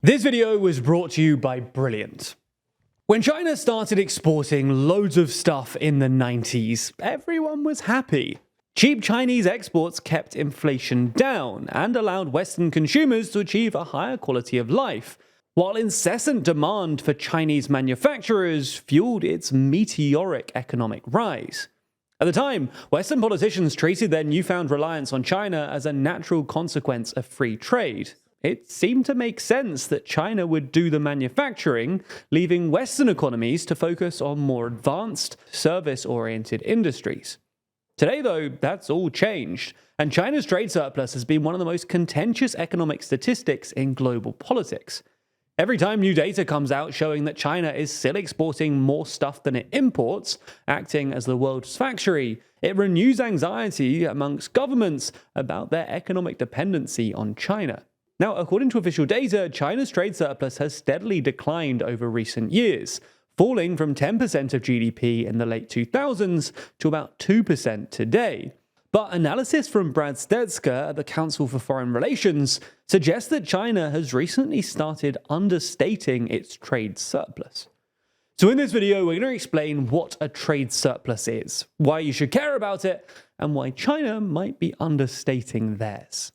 This video was brought to you by Brilliant. When China started exporting loads of stuff in the 90s, everyone was happy. Cheap Chinese exports kept inflation down and allowed Western consumers to achieve a higher quality of life, while incessant demand for Chinese manufacturers fueled its meteoric economic rise. At the time, Western politicians treated their newfound reliance on China as a natural consequence of free trade. It seemed to make sense that China would do the manufacturing, leaving Western economies to focus on more advanced, service-oriented industries. Today, though, that's all changed, and China's trade surplus has been one of the most contentious economic statistics in global politics. Every time new data comes out showing that China is still exporting more stuff than it imports, acting as the world's factory, it renews anxiety amongst governments about their economic dependency on China. Now, according to official data, China's trade surplus has steadily declined over recent years, falling from 10% of GDP in the late 2000s to about 2% today. But analysis from Brad Stetska at the Council for Foreign Relations suggests that China has recently started understating its trade surplus. So in this video, we're going to explain what a trade surplus is, why you should care about it, and why China might be understating theirs.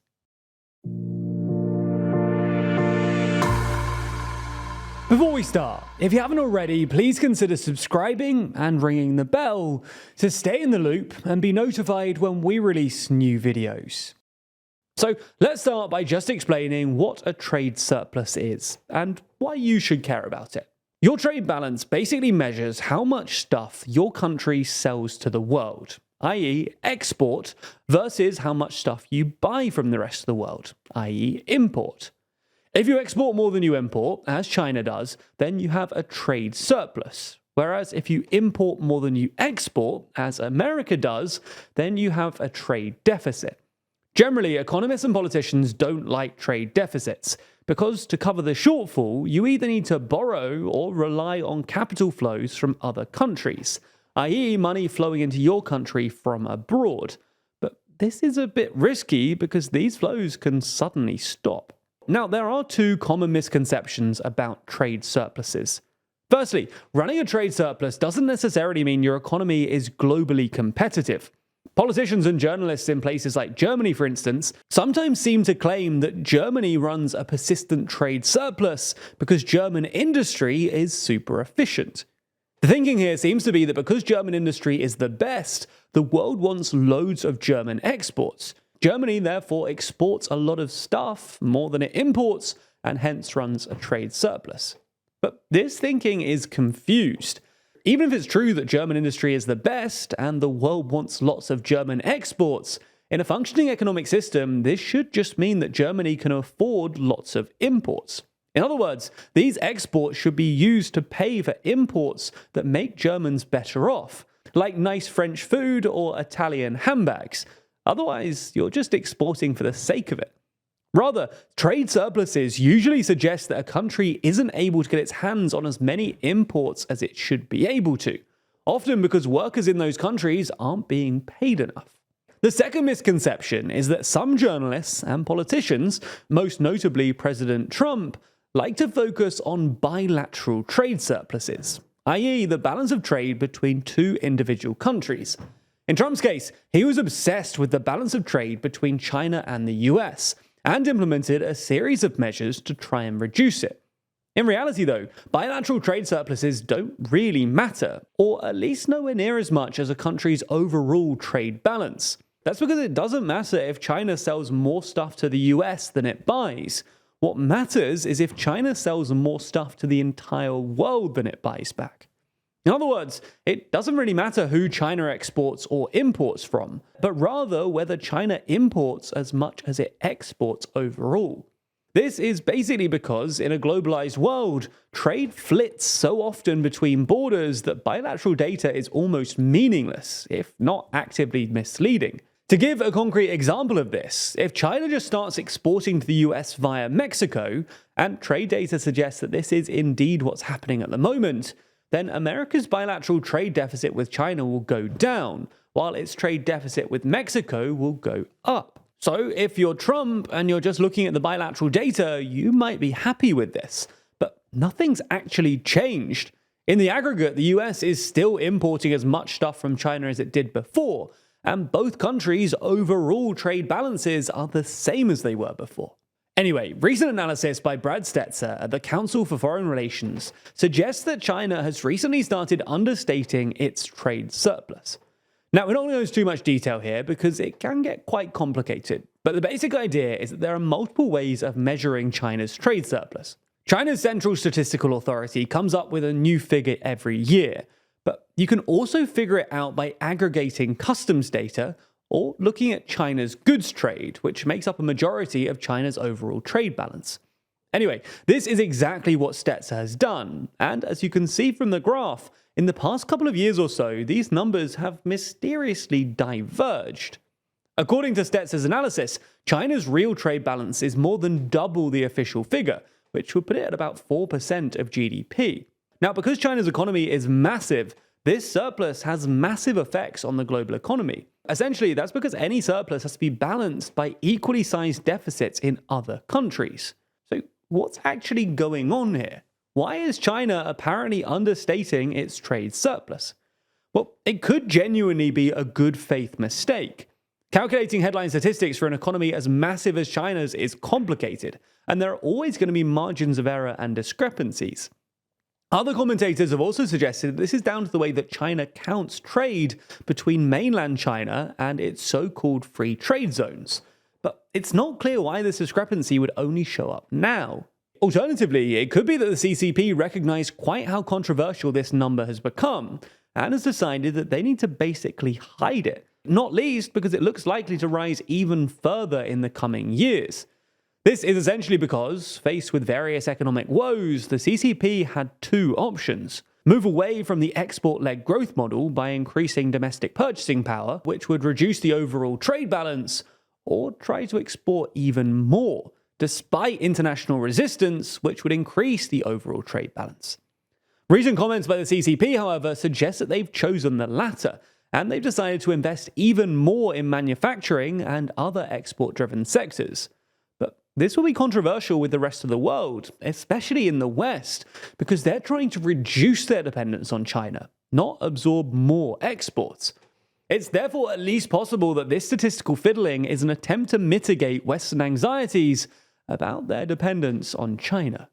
Before we start, if you haven't already, please consider subscribing and ringing the bell to stay in the loop and be notified when we release new videos. So let's start by just explaining what a trade surplus is and why you should care about it. Your trade balance basically measures how much stuff your country sells to the world, i.e. export, versus how much stuff you buy from the rest of the world, i.e. import. If you export more than you import, as China does, then you have a trade surplus. Whereas if you import more than you export, as America does, then you have a trade deficit. Generally, economists and politicians don't like trade deficits, because to cover the shortfall, you either need to borrow or rely on capital flows from other countries, i.e. money flowing into your country from abroad. But this is a bit risky because these flows can suddenly stop. Now, there are two common misconceptions about trade surpluses. Firstly, running a trade surplus doesn't necessarily mean your economy is globally competitive. Politicians and journalists in places like Germany, for instance, sometimes seem to claim that Germany runs a persistent trade surplus because German industry is super efficient. The thinking here seems to be that because German industry is the best, the world wants loads of German exports. Germany therefore exports a lot of stuff, more than it imports, and hence runs a trade surplus. But this thinking is confused. Even if it's true that German industry is the best and the world wants lots of German exports, in a functioning economic system, this should just mean that Germany can afford lots of imports. In other words, these exports should be used to pay for imports that make Germans better off, like nice French food or Italian handbags. Otherwise, you're just exporting for the sake of it. Rather, trade surpluses usually suggest that a country isn't able to get its hands on as many imports as it should be able to, often because workers in those countries aren't being paid enough. The second misconception is that some journalists and politicians, most notably President Trump, like to focus on bilateral trade surpluses, i.e. the balance of trade between two individual countries. In Trump's case, he was obsessed with the balance of trade between China and the US, and implemented a series of measures to try and reduce it. In reality, though, bilateral trade surpluses don't really matter, or at least nowhere near as much as a country's overall trade balance. That's because it doesn't matter if China sells more stuff to the US than it buys. What matters is if China sells more stuff to the entire world than it buys back. In other words, it doesn't really matter who China exports or imports from, but rather whether China imports as much as it exports overall. This is basically because, in a globalized world, trade flits so often between borders that bilateral data is almost meaningless, if not actively misleading. To give a concrete example of this, if China just starts exporting to the US via Mexico, and trade data suggests that this is indeed what's happening at the moment, then America's bilateral trade deficit with China will go down, while its trade deficit with Mexico will go up. So if you're Trump and you're just looking at the bilateral data, you might be happy with this. But nothing's actually changed. In the aggregate, the US is still importing as much stuff from China as it did before, and both countries' overall trade balances are the same as they were before. Anyway, recent analysis by Brad Stetzer at the Council for Foreign Relations suggests that China has recently started understating its trade surplus. Now, we're not going to go into too much detail here because it can get quite complicated, but the basic idea is that there are multiple ways of measuring China's trade surplus. China's Central Statistical Authority comes up with a new figure every year, but you can also figure it out by aggregating customs data or looking at China's goods trade, which makes up a majority of China's overall trade balance. Anyway, this is exactly what Stetzer has done, and as you can see from the graph, in the past couple of years or so, these numbers have mysteriously diverged. According to Stetzer's analysis, China's real trade balance is more than double the official figure, which would put it at about 4% of GDP. Now, because China's economy is massive, this surplus has massive effects on the global economy. Essentially, that's because any surplus has to be balanced by equally sized deficits in other countries. So what's actually going on here? Why is China apparently understating its trade surplus? Well, it could genuinely be a good faith mistake. Calculating headline statistics for an economy as massive as China's is complicated, and there are always going to be margins of error and discrepancies. Other commentators have also suggested that this is down to the way that China counts trade between mainland China and its so-called free trade zones. But it's not clear why this discrepancy would only show up now. Alternatively, it could be that the CCP recognized quite how controversial this number has become and has decided that they need to basically hide it, not least because it looks likely to rise even further in the coming years. This is essentially because, faced with various economic woes, the CCP had two options. Move away from the export-led growth model by increasing domestic purchasing power, which would reduce the overall trade balance, or try to export even more, despite international resistance, which would increase the overall trade balance. Recent comments by the CCP, however, suggest that they've chosen the latter, and they've decided to invest even more in manufacturing and other export-driven sectors. This will be controversial with the rest of the world, especially in the West, because they're trying to reduce their dependence on China, not absorb more exports. It's therefore at least possible that this statistical fiddling is an attempt to mitigate Western anxieties about their dependence on China.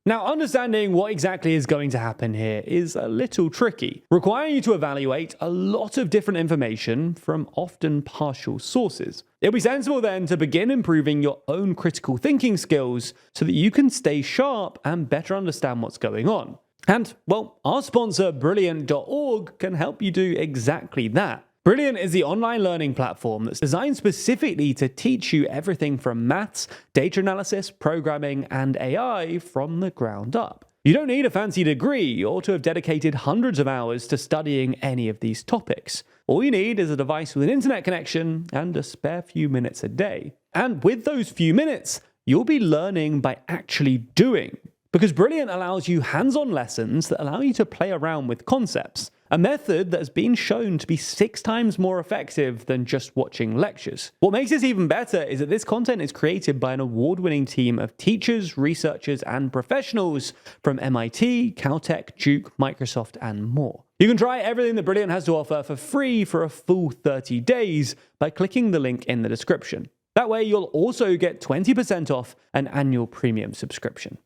Now, understanding what exactly is going to happen here is a little tricky, requiring you to evaluate a lot of different information from often partial sources. It'll be sensible then to begin improving your own critical thinking skills so that you can stay sharp and better understand what's going on. And, well, our sponsor, Brilliant.org, can help you do exactly that. Brilliant is the online learning platform that's designed specifically to teach you everything from maths, data analysis, programming, and AI from the ground up. You don't need a fancy degree or to have dedicated hundreds of hours to studying any of these topics. All you need is a device with an internet connection and a spare few minutes a day. And with those few minutes, you'll be learning by actually doing. Because Brilliant allows you hands-on lessons that allow you to play around with concepts, a method that has been shown to be 6 times more effective than just watching lectures. What makes this even better is that this content is created by an award-winning team of teachers, researchers, and professionals from MIT, Caltech, Duke, Microsoft, and more. You can try everything that Brilliant has to offer for free for a full 30 days by clicking the link in the description. That way, you'll also get 20% off an annual premium subscription.